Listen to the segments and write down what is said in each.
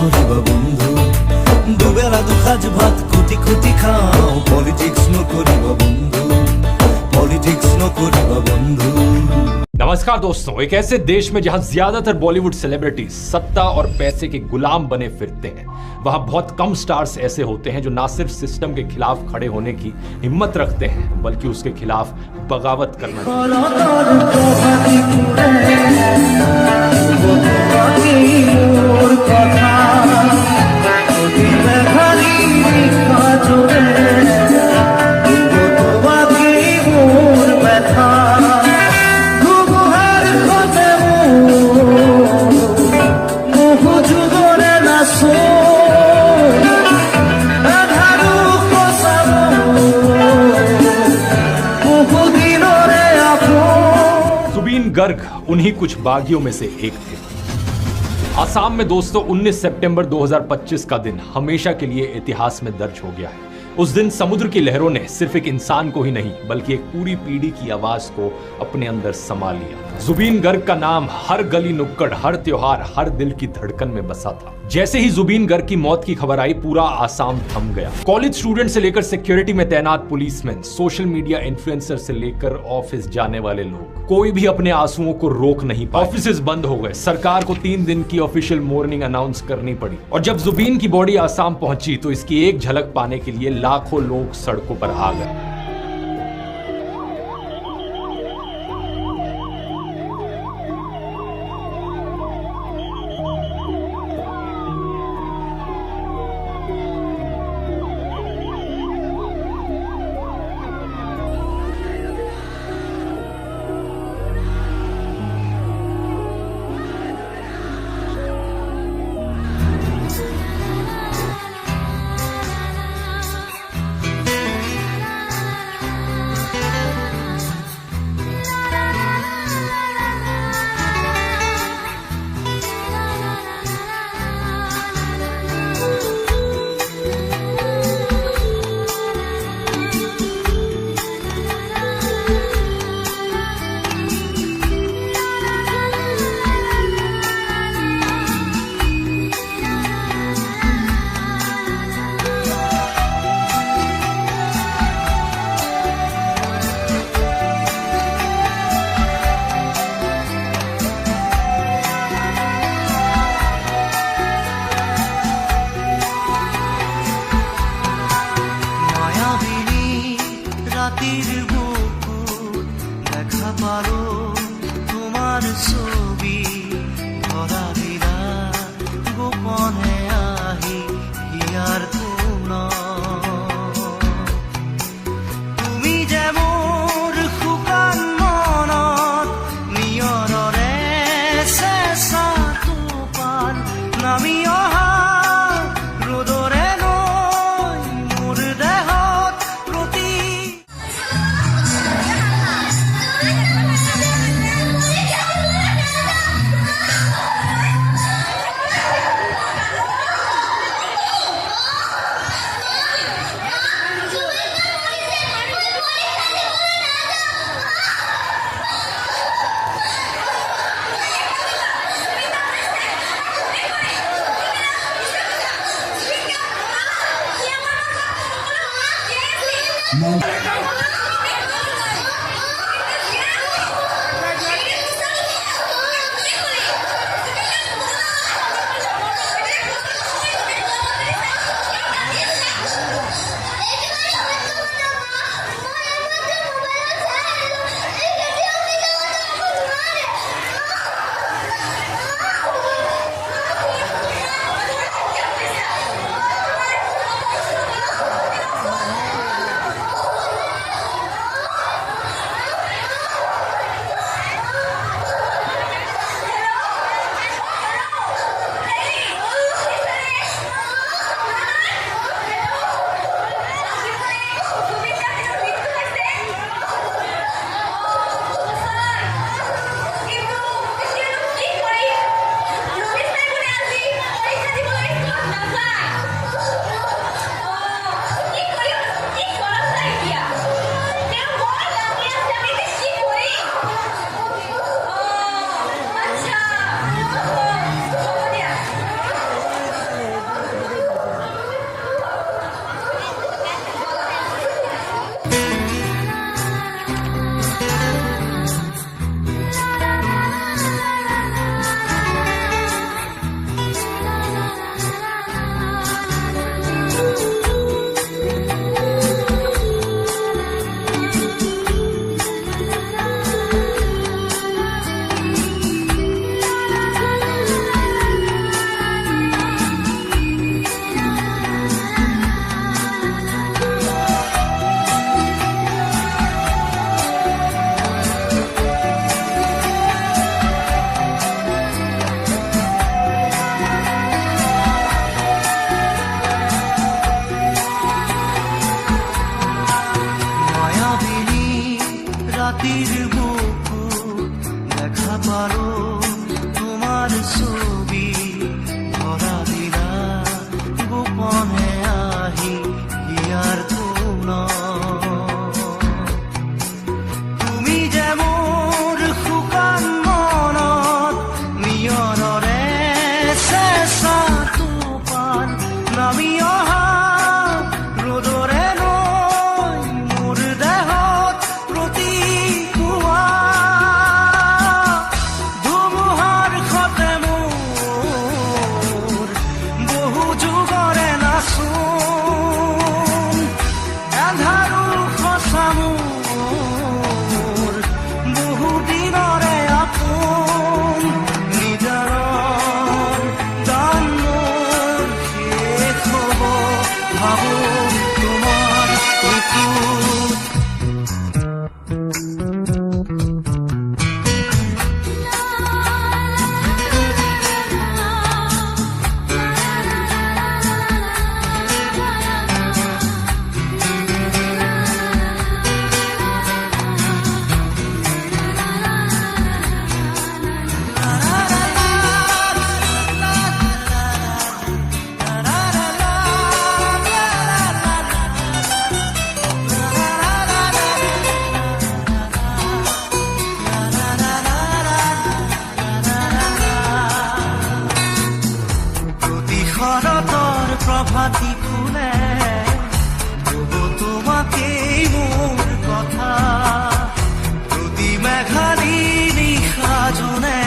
করিবা বন্ধু দুবেলা দুখাজ ভাত খুঁটি খুঁটি খাও পলিটিक्स न করিবা বন্ধু पॉलिटिक्स न करिबा बंधु। नमस्कार दोस्तों, एक ऐसे देश में जहां ज्यादातर बॉलीवुड सेलिब्रिटीज सत्ता और पैसे के गुलाम बने फिरते हैं, वहां बहुत कम स्टार्स ऐसे होते हैं जो ना सिर्फ सिस्टम के खिलाफ खड़े होने की हिम्मत रखते हैं बल्कि उसके खिलाफ बगावत करना गर्ग उन्हीं कुछ बागियों में से एक थे। आसाम में दोस्तों 19 सितंबर 2025 का दिन हमेशा के लिए इतिहास में दर्ज हो गया है। उस दिन समुद्र की लहरों ने सिर्फ एक इंसान को ही नहीं बल्कि एक पूरी पीढ़ी की आवाज को अपने अंदर समा लिया। जुबीन गर्ग का नाम हर गली नुक्कड़, हर त्योहार, हर दिल की धड़कन में बसा था। जैसे ही जुबीन गर्ग की मौत की खबर आई, पूरा आसाम थम गया। कॉलेज स्टूडेंट से लेकर सिक्योरिटी में तैनात पुलिसमैन, सोशल मीडिया इन्फ्लुएंसर से लेकर ऑफिस जाने वाले लोग, कोई भी अपने आंसुओं को रोक नहीं पाया। ऑफिसेज बंद हो गए, सरकार को 3 दिन की ऑफिशियल मॉर्निंग अनाउंस करनी पड़ी। और जब जुबीन की बॉडी आसाम पहुंची तो इसकी एक झलक पाने के लिए लाखों लोग सड़कों पर आ गए। শৰতৰ প্ৰভাতী ফুলে কব তোমাকেই মোৰ কথা প্ৰতি মেঘালী নিশা জনে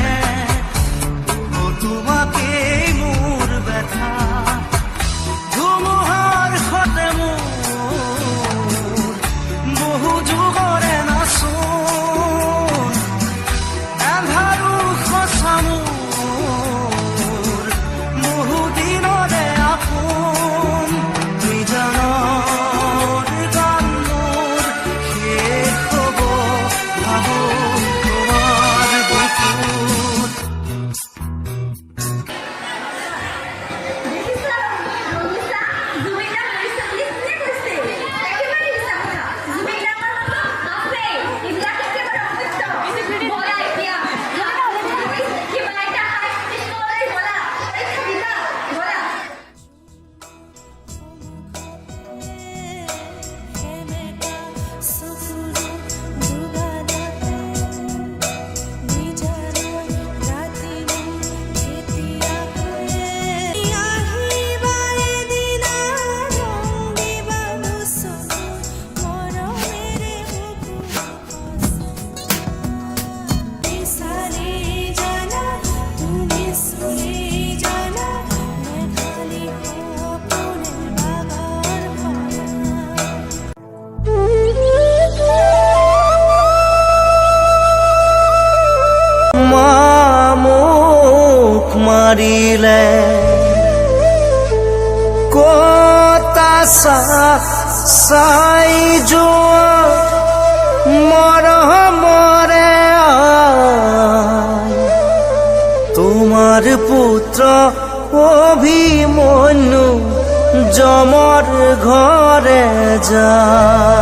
কব তোমাকেই মোৰ ব্যথা ধুমুহাৰ সতে মোৰ বহু যুগৰে নাচোন এন্ধাৰো সঁচা মোৰ বহু দিনৰে আপোন নিজানৰ গান মোৰ শেষ হ'ব ভাবো তোমাৰ বুকুত মুখ মাৰিলে কতা চাই যোৱা মৰমৰে তোমাৰ পুত্ৰ অভিমন্যু যমৰ ঘৰে যা